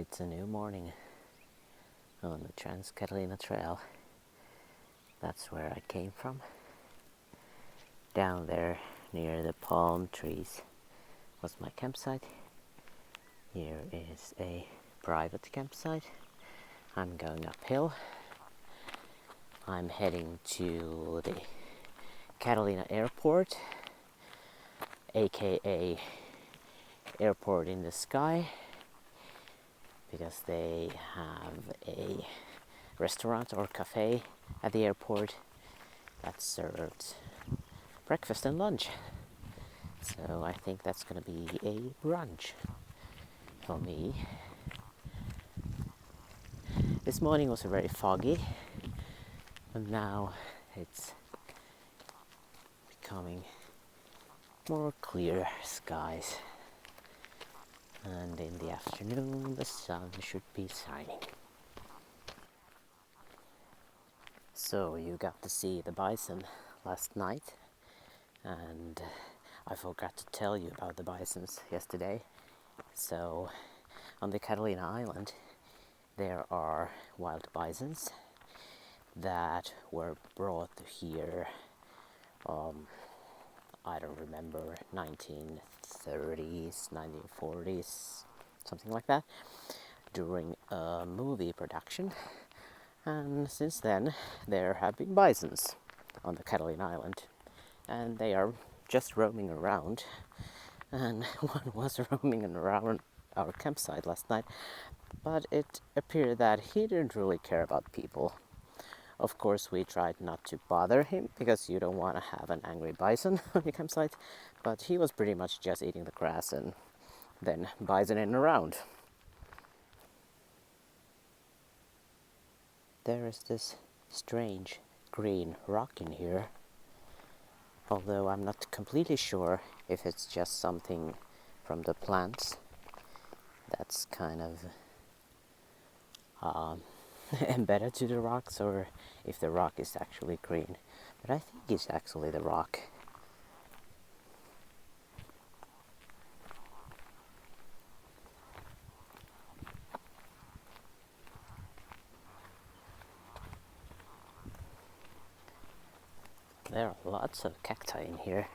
It's a new morning on the Catalina Trail. That's where I came from. Down there near the palm trees was my campsite. Here is a private campsite. I'm going uphill. I'm heading to the Catalina airport, aka airport in the sky, because they have a restaurant or cafe at the airport that serves breakfast and lunch. So I think that's going to be a brunch for me. This morning was very foggy, and now it's becoming more clear skies. And in the afternoon the sun should be shining. So you got to see the bison last night, and I forgot to tell you about the bisons yesterday. So on the Catalina island there are wild bisons that were brought here, I don't remember, 1930s, 1940s, something like that, during a movie production. And since then there have been bisons on the Catalina island, and they are just roaming around. And one was roaming around our campsite last night, but it appeared that he didn't really care about people. Of course, we tried not to bother him, because you don't want to have an angry bison on your campsite, but he was pretty much just eating the grass and then bisoning around. There is this strange green rock in here, although I'm not completely sure if it's just something from the plants that's kind of embedded to the rocks, or if the rock is actually green. But I think it's actually the rock. There are lots of cacti in here.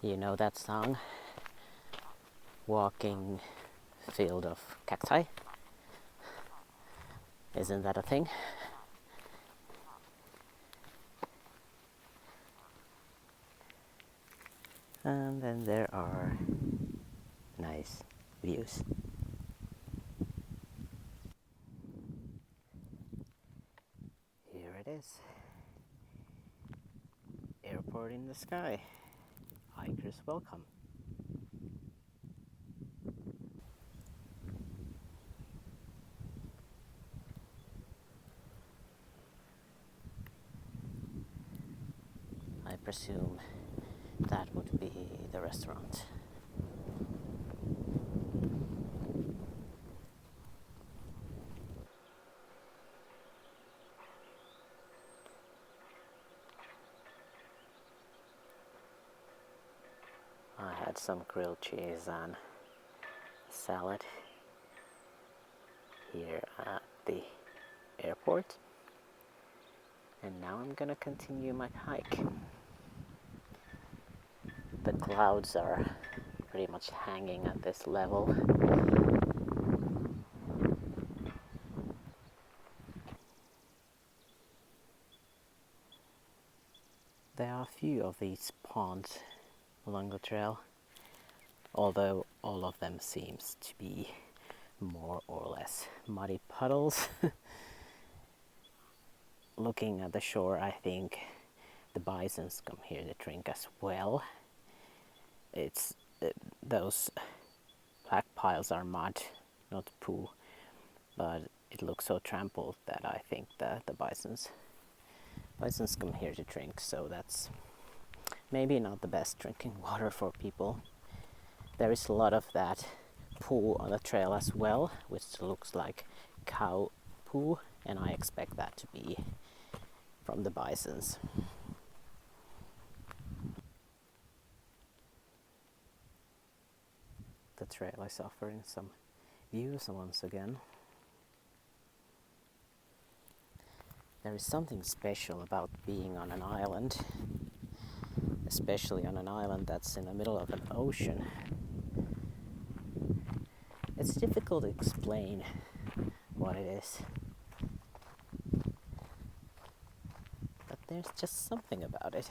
You know that song? Walking field of cacti? Isn't that a thing? And then there are nice views. Here it is. Airport in the sky. Hikers welcome. I presume that would be the restaurant. I had some grilled cheese and salad here at the airport, and now I'm gonna continue my hike. The clouds are pretty much hanging at this level. There are a few of these ponds along the trail, although all of them seems to be more or less muddy puddles. Looking at the shore, I think the bisons come here to drink as well. Those black piles are mud, not poo, but it looks so trampled that I think that the bisons come here to drink, so that's maybe not the best drinking water for people. There is a lot of that poo on the trail as well, which looks like cow poo, and I expect that to be from the bisons. trail is offering some views once again. There is something special about being on an island, especially on an island that's in the middle of an ocean. It's difficult to explain what it is, but there's just something about it.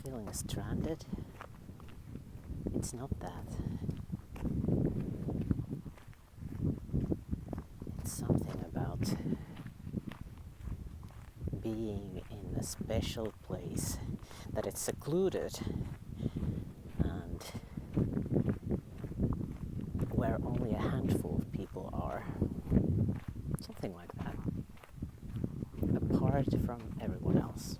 Feeling stranded? It's not that. It's something about being in a special place, that it's secluded and where only a handful of people are. Something like that. Apart from everyone else.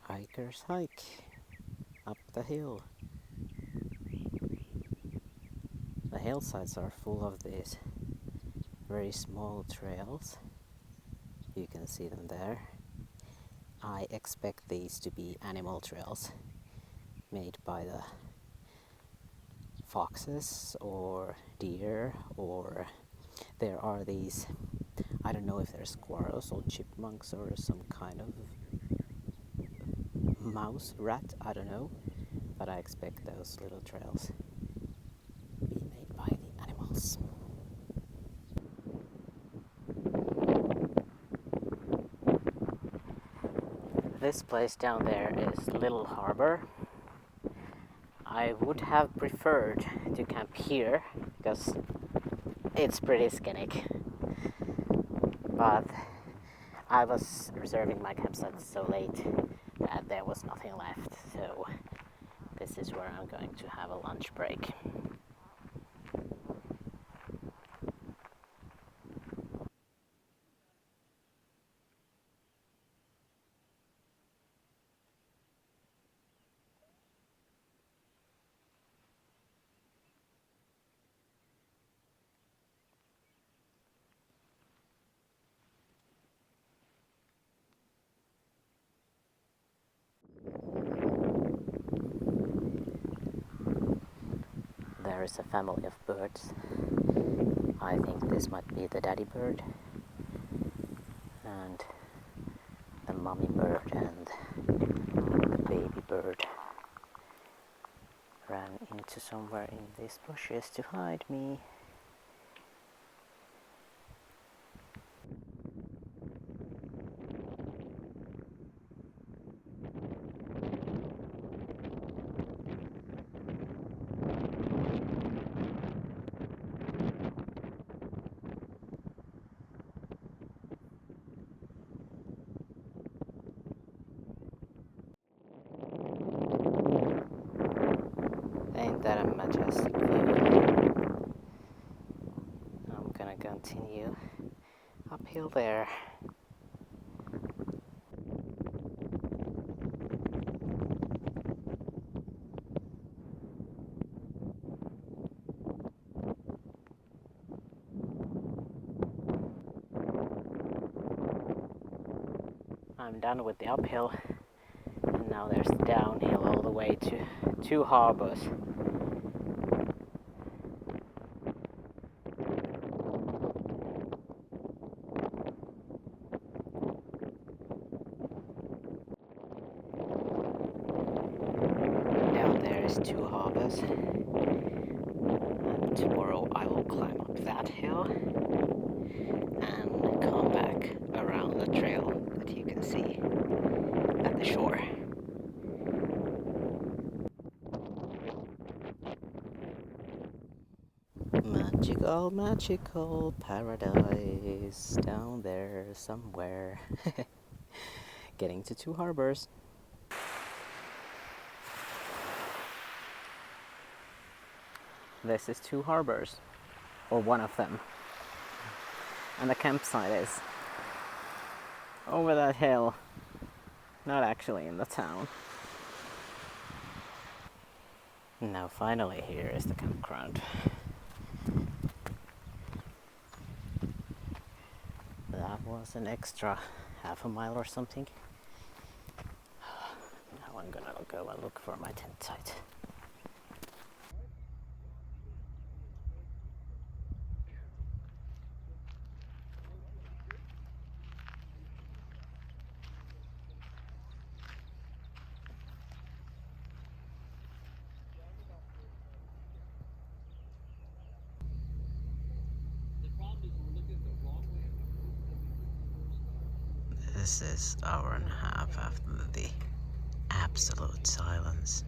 Hikers hike up the hill. The hillsides are full of these very small trails. You can see them there. I expect these to be animal trails made by the foxes or deer, or there are these, I don't know if they're squirrels or chipmunks or some kind of mouse, rat, I don't know, but I expect those little trails to be made by the animals. This place down there is Little Harbor. I would have preferred to camp here because it's pretty scenic, but I was reserving my campsite so late that there was nothing left, so this is where I'm going to have a lunch break. There is a family of birds. I think this might be the daddy bird and the mommy bird, and the baby bird ran into somewhere in these bushes to hide me. Ain't that a majestic view? I'm gonna continue uphill there. I'm done with the uphill, and now there's the downhill all the way to 2 harbors. Down there is 2 harbors, and tomorrow I will climb up that hill and come back around the trail that you can see at the shore. Magical, magical paradise down there somewhere. Getting to 2 harbors. This is 2 harbors, or one of them. And the campsite is over that hill, not actually in the town. Now finally here is the campground. That was an extra half a mile or something. Now I'm gonna go and look for my tent site. This is hour and a half after the absolute silence.